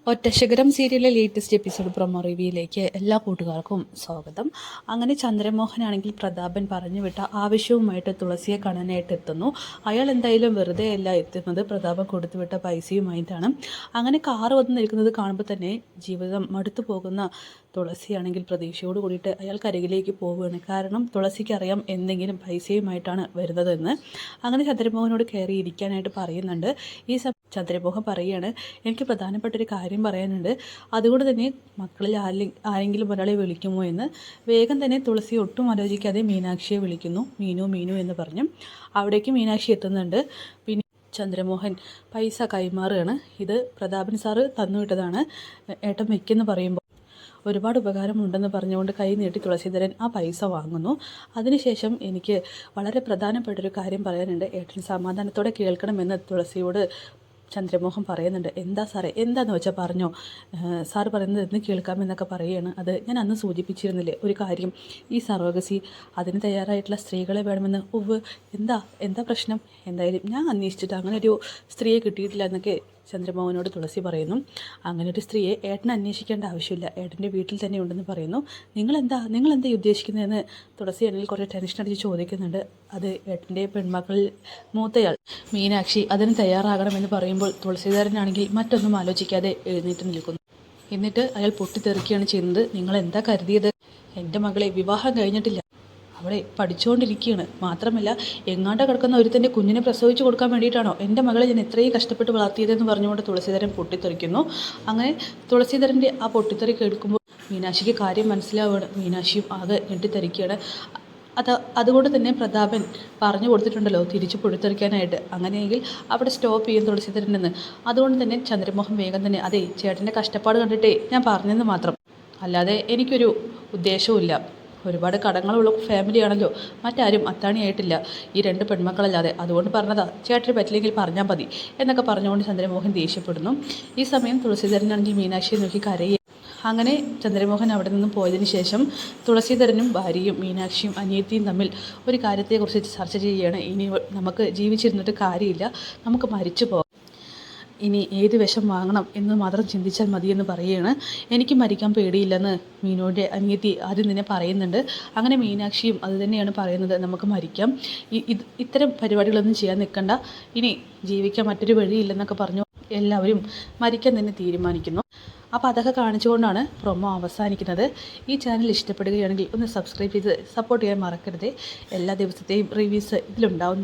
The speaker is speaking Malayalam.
ഒറ്റശിഖരം സീരിയലിലെ ലേറ്റസ്റ്റ് എപ്പിസോഡ് പ്രൊമോ റിവ്യൂയിലേക്ക് എല്ലാ കൂട്ടുകാർക്കും സ്വാഗതം. അങ്ങനെ ചന്ദ്രമോഹനാണെങ്കിൽ പ്രതാപൻ പറഞ്ഞു വിട്ട ആവശ്യവുമായിട്ട് തുളസിയെ കാണാനായിട്ട് എത്തുന്നു. അയാൾ എന്തായാലും വെറുതെ അല്ല എത്തുന്നത്, പ്രതാപൻ കൊടുത്തുവിട്ട പൈസയുമായിട്ടാണ്. അങ്ങനെ കാറ് വന്ന് നിൽക്കുന്നത് കാണുമ്പോൾ തന്നെ ജീവിതം മടുത്തു പോകുന്ന തുളസിയാണെങ്കിൽ പ്രതീക്ഷയോട് കൂടിയിട്ട് അയാൾക്ക് അരികിലേക്ക് പോവുകയാണ്. കാരണം തുളസിക്കറിയാം എന്തെങ്കിലും പൈസയുമായിട്ടാണ് വരുന്നതെന്ന്. അങ്ങനെ ചന്ദ്രമോഹനോട് കയറി ഇരിക്കാനായിട്ട് പറയുന്നുണ്ട്. ഈ ചന്ദ്രമോഹൻ പറയുകയാണ്, എനിക്ക് പ്രധാനപ്പെട്ടൊരു കാര്യം പറയാനുണ്ട്, അതുകൊണ്ട് തന്നെ മക്കളിൽ ആരെങ്കിലും ഒരാളെ വിളിക്കുമോ എന്ന്. വേഗം തന്നെ തുളസി ഒട്ടും ആലോചിക്കാതെ മീനാക്ഷിയെ വിളിക്കുന്നു. മീനു മീനു എന്ന് പറഞ്ഞു. അവിടേക്ക് മീനാക്ഷി എത്തുന്നുണ്ട്. പിന്നെ ചന്ദ്രമോഹൻ പൈസ കൈമാറുകയാണ്. ഇത് പ്രതാപൻ സാറ് തന്നുവിട്ടതാണ്, ഏട്ടൻ വെക്കെന്ന് പറയുമ്പോൾ ഒരുപാട് ഉപകാരമുണ്ടെന്ന് പറഞ്ഞുകൊണ്ട് കൈ നീട്ടി തുളസീധരൻ ആ പൈസ വാങ്ങുന്നു. അതിനുശേഷം എനിക്ക് വളരെ പ്രധാനപ്പെട്ടൊരു കാര്യം പറയാനുണ്ട്, ഏട്ടൻ സമാധാനത്തോടെ കേൾക്കണമെന്ന് തുളസിയോട് ചന്ദ്രമോഹൻ പറയുന്നുണ്ട്. എന്താ സാറേ, എന്താണെന്ന് വെച്ചാൽ പറഞ്ഞോ, സാറ് പറയുന്നത് എന്ന് കേൾക്കാമെന്നൊക്കെ പറയുകയാണ്. അത് ഞാൻ അന്ന് സൂചിപ്പിച്ചിരുന്നില്ലേ ഒരു കാര്യം, ഈ സറോഗസി അതിന് തയ്യാറായിട്ടുള്ള സ്ത്രീകളെ വേണമെന്ന്. എന്താ എന്താ പ്രശ്നം? എന്തായാലും ഞാൻ അന്വേഷിച്ചിട്ട് അങ്ങനെ ഒരു സ്ത്രീയെ കിട്ടിയിട്ടില്ല എന്നൊക്കെ ചന്ദ്രമോഹനോട് തുളസി പറയുന്നു. അങ്ങനെ ഒരു സ്ത്രീയെ ഏട്ടൻ അന്വേഷിക്കേണ്ട ആവശ്യമില്ല, ഏട്ടൻ്റെ വീട്ടിൽ തന്നെ ഉണ്ടെന്ന് പറയുന്നു. നിങ്ങളെന്താ ഉദ്ദേശിക്കുന്നതെന്ന് തുളസി എന്നിൽ കുറേ ടെൻഷൻ അടിച്ച് ചോദിക്കുന്നുണ്ട്. അത് ഏട്ടൻ്റെ പെൺമക്കളിൽ മൂത്തയാൾ മീനാക്ഷി അതിന് തയ്യാറാകണമെന്ന് പറയുമ്പോൾ തുളസീധരനാണെങ്കിൽ മറ്റൊന്നും ആലോചിക്കാതെ എഴുന്നേറ്റ് നിൽക്കുന്നു. എന്നിട്ട് അയാൾ പൊട്ടിത്തെറിക്കുകയാണ് ചെയ്യുന്നത്. നിങ്ങളെന്താ കരുതിയത്? എൻ്റെ മകളെ വിവാഹം കഴിഞ്ഞിട്ടില്ല, അവളെ പഠിച്ചുകൊണ്ടിരിക്കുകയാണ്. മാത്രമല്ല എങ്ങാണ്ട് കിടക്കുന്ന ഒരുത്തൻ്റെ കുഞ്ഞിനെ പ്രസവിച്ച് കൊടുക്കാൻ വേണ്ടിയിട്ടാണോ എൻ്റെ മകളെ ഞാൻ എത്രയും കഷ്ടപ്പെട്ട് വളർത്തിയതെന്ന് പറഞ്ഞുകൊണ്ട് തുളസീധരൻ പൊട്ടിത്തെറിക്കുന്നു. അങ്ങനെ തുളസീധരൻ്റെ ആ പൊട്ടിത്തെറി കേൾക്കുമ്പോൾ മീനാക്ഷിക്ക് കാര്യം മനസ്സിലാവുകയാണ്. മീനാക്ഷിയും ആകെ ഞെട്ടിത്തെറിക്കുകയാണ്. അതുകൊണ്ട് തന്നെ പ്രതാപൻ പറഞ്ഞു കൊടുത്തിട്ടുണ്ടല്ലോ തിരിച്ചു പൊട്ടിത്തെറിക്കാനായിട്ട്. അങ്ങനെയെങ്കിൽ അവിടെ സ്റ്റോപ്പ് ചെയ്യും തുളസീധരനെന്ന്. അതുകൊണ്ട് തന്നെ ചന്ദ്രമോഹൻ വേഗം തന്നെ, അതെ ചേട്ടൻ്റെ കഷ്ടപ്പാട് കണ്ടിട്ടേ ഞാൻ പറഞ്ഞെന്ന് മാത്രം, അല്ലാതെ എനിക്കൊരു ഉദ്ദേശവുമില്ല. ഒരുപാട് കടങ്ങളുള്ള ഫാമിലിയാണല്ലോ, മറ്റാരും അത്താണിയായിട്ടില്ല ഈ രണ്ട് പെൺമക്കളല്ലാതെ, അതുകൊണ്ട് പറഞ്ഞതാ, ചേട്ടന് പറ്റില്ലെങ്കിൽ പറഞ്ഞാൽ മതി എന്നൊക്കെ പറഞ്ഞുകൊണ്ട് ചന്ദ്രമോഹൻ ദേഷ്യപ്പെടുന്നു. ഈ സമയം തുളസീധരനാണെങ്കിൽ മീനാക്ഷിയെ നോക്കി കരയുക. അങ്ങനെ ചന്ദ്രമോഹൻ അവിടെ നിന്നും പോയതിനു ശേഷം തുളസീധരനും ഭാര്യയും മീനാക്ഷിയും അനിയത്തിയും തമ്മിൽ ഒരു കാര്യത്തെക്കുറിച്ച് ചർച്ച ചെയ്യുകയാണ്. ഇനി നമുക്ക് ജീവിച്ചിരുന്നിട്ട് കാര്യമില്ല, നമുക്ക് മരിച്ചു പോകാം, ഇനി ഏത് വിഷം വാങ്ങണം എന്ന് മാത്രം ചിന്തിച്ചാൽ മതിയെന്ന് പറയുകയാണ്. എനിക്ക് മരിക്കാൻ പേടിയില്ലെന്ന് മീനുവിൻ്റെ അനിയത്തി ആദ്യം തന്നെ പറയുന്നുണ്ട്. അങ്ങനെ മീനാക്ഷിയും അത് തന്നെയാണ് പറയുന്നത്, നമുക്ക് മരിക്കാം, ഇത്തരം പരിപാടികളൊന്നും ചെയ്യാൻ നിൽക്കണ്ട, ഇനി ജീവിക്കാൻ മറ്റൊരു വഴിയില്ലെന്നൊക്കെ പറഞ്ഞു എല്ലാവരും മരിക്കാൻ തന്നെ തീരുമാനിക്കുന്നു. അപ്പോൾ അതൊക്കെ കാണിച്ചുകൊണ്ടാണ് പ്രൊമോ അവസാനിക്കുന്നത്. ഈ ചാനൽ ഇഷ്ടപ്പെടുകയാണെങ്കിൽ ഒന്ന് സബ്സ്ക്രൈബ് ചെയ്ത് സപ്പോർട്ട് ചെയ്യാൻ മറക്കരുത്. എല്ലാ ദിവസത്തെയും റിവ്യൂസ് ഇതിലുണ്ടാവും.